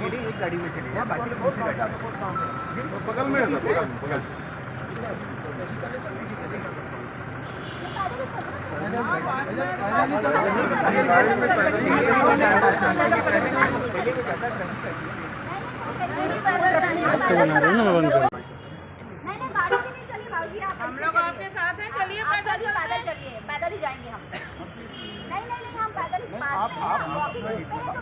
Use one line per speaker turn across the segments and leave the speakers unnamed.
के लिए एक गाड़ी में चले जाए, बाकी लोग दूसरी गाड़ी में।
बगल में है सर, बगल
हम लोग आपके साथ हैं, चलिए पैदल चलिए, पैदल ही जाएंगे हम। नहीं हम पैदल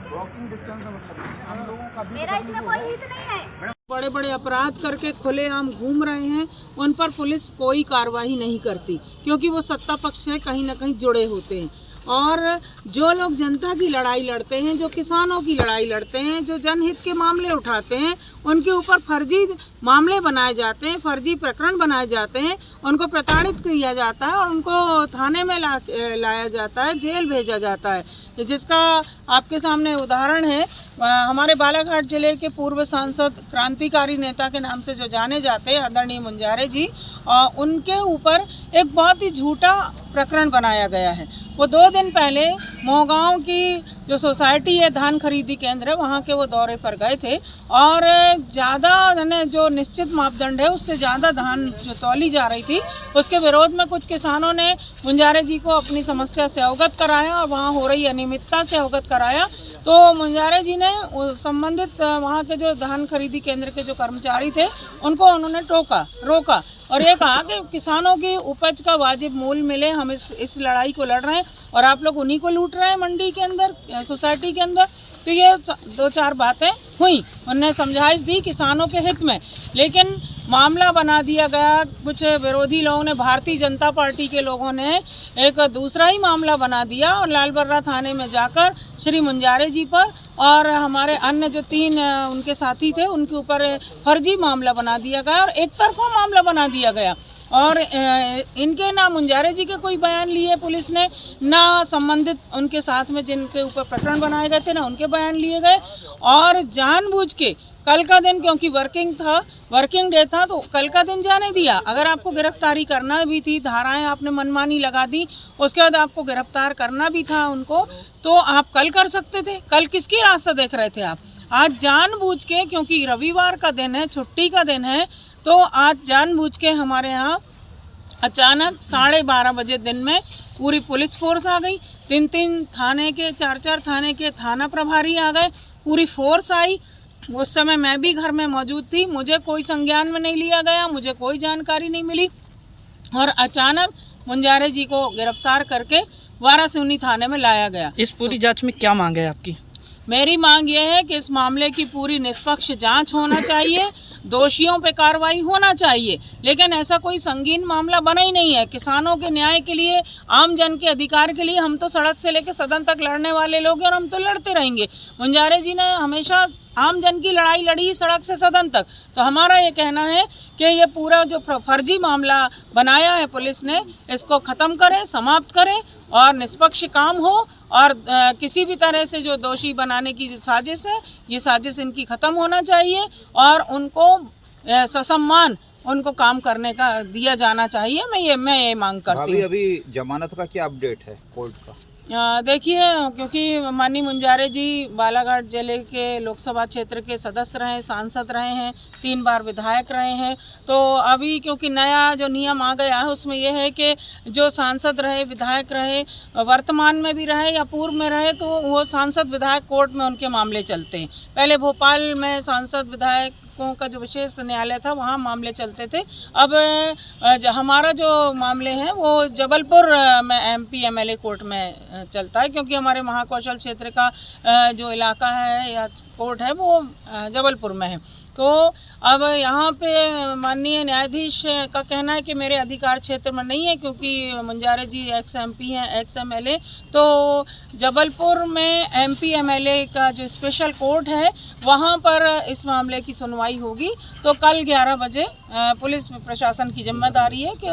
वॉकिंग डिस्टेंस है, मतलब हम लोगों का
मेरा इसमें कोई हित नहीं है।
बड़े बड़े अपराध करके खुलेआम घूम रहे हैं, उन पर पुलिस कोई कार्रवाई नहीं करती, क्योंकि वो सत्ता पक्ष से कहीं ना कहीं जुड़े होते हैं। और जो लोग जनता की लड़ाई लड़ते हैं, जो किसानों की लड़ाई लड़ते हैं, जो जनहित के मामले उठाते हैं, उनके ऊपर फर्जी मामले बनाए जाते हैं, फर्जी प्रकरण बनाए जाते हैं, उनको प्रताड़ित किया जाता है और उनको थाने में लाया जाता है, जेल भेजा जाता है। जिसका आपके सामने उदाहरण है, हमारे बालाघाट जिले के पूर्व सांसद, क्रांतिकारी नेता के नाम से जो जाने जाते हैं, आदरणीय मुंजारे जी, उनके ऊपर एक बहुत ही झूठा प्रकरण बनाया गया है। वो 2 दिन पहले मोहगांव की जो सोसाइटी है, धान खरीदी केंद्र है, वहाँ के वो दौरे पर गए थे और ज़्यादा जो निश्चित मापदंड है उससे ज़्यादा धान जो तौली जा रही थी, उसके विरोध में कुछ किसानों ने मुंजारे जी को अपनी समस्या से अवगत कराया और वहाँ हो रही अनियमितता से अवगत कराया। तो मुंजारे जी ने संबंधित वहाँ के जो धान खरीदी केंद्र के जो कर्मचारी थे उनको उन्होंने रोका और ये कहा कि किसानों की उपज का वाजिब मूल्य मिले, हम इस लड़ाई को लड़ रहे हैं और आप लोग उन्हीं को लूट रहे हैं मंडी के अंदर, सोसाइटी के अंदर। तो ये 2-4 बातें हुई, उन्होंने समझाइश दी किसानों के हित में, लेकिन मामला बना दिया गया। कुछ विरोधी लोगों ने, भारतीय जनता पार्टी के लोगों ने एक दूसरा ही मामला बना दिया और लालबर्रा थाने में जाकर श्री मुंजारे जी पर और हमारे अन्य जो 3 उनके साथी थे उनके ऊपर फर्जी मामला बना दिया गया और एक तरफा मामला बना दिया गया। और इनके ना मुंजारे जी के कोई बयान लिए पुलिस ने, ना संबंधित उनके साथ में जिनके ऊपर प्रकरण बनाए गए थे ना उनके बयान लिए गए। और जानबूझ के कल का दिन, क्योंकि वर्किंग डे था, तो कल का दिन जाने दिया। अगर आपको गिरफ्तारी करना भी थी, धाराएं आपने मनमानी लगा दी, उसके बाद आपको गिरफ्तार करना भी था उनको, तो आप कल कर सकते थे। कल किसकी रास्ता देख रहे थे आप? आज जानबूझ के, क्योंकि रविवार का दिन है, छुट्टी का दिन है, तो आज जानबूझ के हमारे यहाँ अचानक 12:30 बजे दिन में पूरी पुलिस फोर्स आ गई। 3-3 थाने के, 4-4 थाने के थाना प्रभारी आ गए, पूरी फोर्स आई। उस समय मैं भी घर में मौजूद थी, मुझे कोई संज्ञान में नहीं लिया गया, मुझे कोई जानकारी नहीं मिली और अचानक मुंजारे जी को गिरफ्तार करके वारासिवनी थाने में लाया गया।
इस पूरी जांच में क्या मांग है आपकी?
मेरी मांग ये है कि इस मामले की पूरी निष्पक्ष जांच होना चाहिए, दोषियों पे कार्रवाई होना चाहिए, लेकिन ऐसा कोई संगीन मामला बना ही नहीं है। किसानों के न्याय के लिए, आम जन के अधिकार के लिए हम तो सड़क से लेकर सदन तक लड़ने वाले लोग हैं और हम तो लड़ते रहेंगे। मुंजारे जी ने हमेशा आम जन की लड़ाई लड़ी, सड़क से सदन तक। तो हमारा ये कहना है कि ये पूरा जो फर्जी मामला बनाया है पुलिस ने, इसको ख़त्म करें, समाप्त करें और निष्पक्ष काम हो और किसी भी तरह से जो दोषी बनाने की जो साजिश है, ये साजिश इनकी ख़त्म होना चाहिए और उनको ससम्मान उनको काम करने का दिया जाना चाहिए। मैं ये मांग करती हूँ।
अभी जमानत का क्या अपडेट है कोर्ट का?
देखिए, क्योंकि माननीय मुंजारे जी बालाघाट जिले के लोकसभा क्षेत्र के सदस्य रहे, सांसद रहे हैं, 3 बार विधायक रहे हैं, तो अभी क्योंकि नया जो नियम आ गया है उसमें यह है कि जो सांसद रहे, विधायक रहे, वर्तमान में भी रहे या पूर्व में रहे, तो वो सांसद विधायक कोर्ट में उनके मामले चलते हैं। पहले भोपाल में सांसद विधायकों का जो विशेष न्यायालय था वहाँ मामले चलते थे। अब हमारा जो मामले हैं वो जबलपुर में MP MLA कोर्ट में चलता है, क्योंकि हमारे महाकौशल क्षेत्र का जो इलाका है या कोर्ट है वो जबलपुर में है। तो अब यहाँ पे माननीय न्यायाधीश का कहना है कि मेरे अधिकार क्षेत्र में नहीं है, क्योंकि मुंजारे जी एक्स MP हैं, एक्स MLA, तो जबलपुर में MP MLA का जो स्पेशल कोर्ट है वहाँ पर इस मामले की सुनवाई होगी। तो तो कल 11 बजे पुलिस प्रशासन की जिम्मेदारी है कि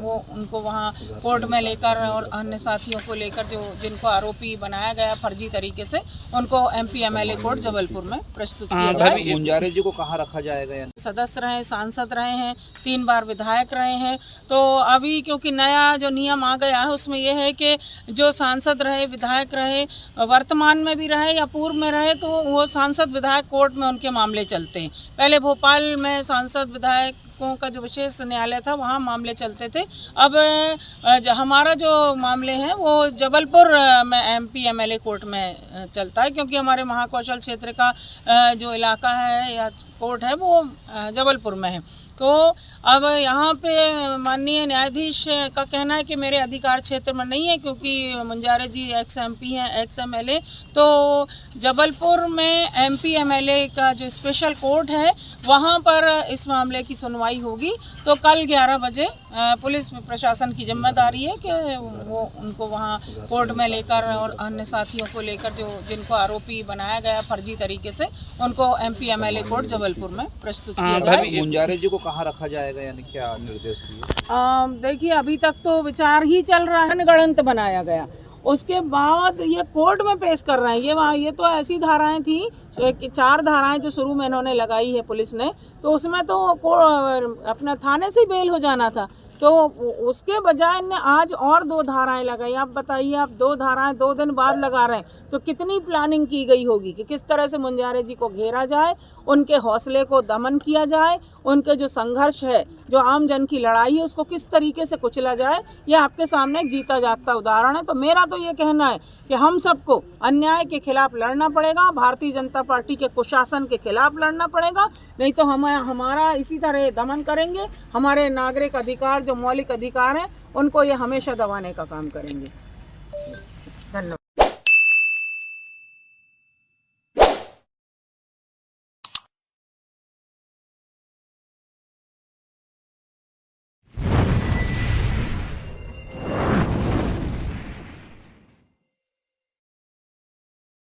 वो उनको वहाँ कोर्ट में लेकर और अन्य साथियों को लेकर जो जिनको आरोपी बनाया गया फर्जी तरीके से उनको MP MLA कोर्ट जबलपुर में प्रस्तुत किया जाए।
मुंजारे जी को कहाँ रखा जाएगा? यानी
सदस्य रहे, सांसद रहे हैं, 3 बार विधायक रहे हैं। तो अभी क्योंकि नया जो नियम आ गया है उसमें यह है कि जो सांसद रहे, विधायक रहे, वर्तमान में भी रहे या पूर्व में रहे, तो वो सांसद विधायक कोर्ट में उनके मामले चलते हैं। पहले भोपाल में सांसद विधायकों का जो विशेष न्यायालय था वहाँ मामले चलते थे। अब हमारा जो मामले हैं वो जबलपुर में MP MLA कोर्ट में चलता है, क्योंकि हमारे महाकौशल क्षेत्र का जो इलाका है या कोर्ट है वो जबलपुर में है। तो अब यहाँ पे माननीय न्यायाधीश का कहना है कि मेरे अधिकार क्षेत्र में नहीं है, क्योंकि मुंजारे जी एक्स MP हैं, एक्स MLA। तो जबलपुर में MP MLA का जो स्पेशल कोर्ट है वहाँ पर इस मामले की सुनवाई होगी। तो कल 11 बजे पुलिस प्रशासन की जिम्मेदारी है कि वो उनको वहाँ कोर्ट में लेकर और अन्य साथियों को लेकर जो जिनको आरोपी बनाया गया फर्जी तरीके से उनको MP MLA कोर्ट जबलपुर में प्रस्तुत किया जाए।
मुंजारे जी को कहाँ रखा जाएगा? यानी क्या निर्देश दिए?
देखिए, अभी तक तो विचार ही चल रहा है, गणंत बनाया गया, उसके बाद ये कोर्ट में पेश कर रहे हैं। ये तो ऐसी धाराएं थी, 4 धाराएं जो शुरू में इन्होंने लगाई है पुलिस ने, तो उसमें तो अपना थाने से बेल हो जाना था। तो उसके बजाय इनने आज और 2 धाराएं लगाई। आप बताइए, आप 2 धाराएं 2 दिन बाद लगा रहे हैं, तो कितनी प्लानिंग की गई होगी कि किस तरह से मुंजारे जी को घेरा जाए, उनके हौसले को दमन किया जाए, उनके जो संघर्ष है, जो आम जन की लड़ाई है, उसको किस तरीके से कुचला जाए। ये आपके सामने एक जीता जागता उदाहरण है। तो मेरा तो ये कहना है कि हम सबको अन्याय के खिलाफ लड़ना पड़ेगा, भारतीय जनता पार्टी के कुशासन के खिलाफ लड़ना पड़ेगा, नहीं तो हमारा इसी तरह दमन करेंगे। हमारे नागरिक अधिकार, जो मौलिक अधिकार हैं, उनको ये हमेशा दबाने का काम करेंगे। धन्यवाद।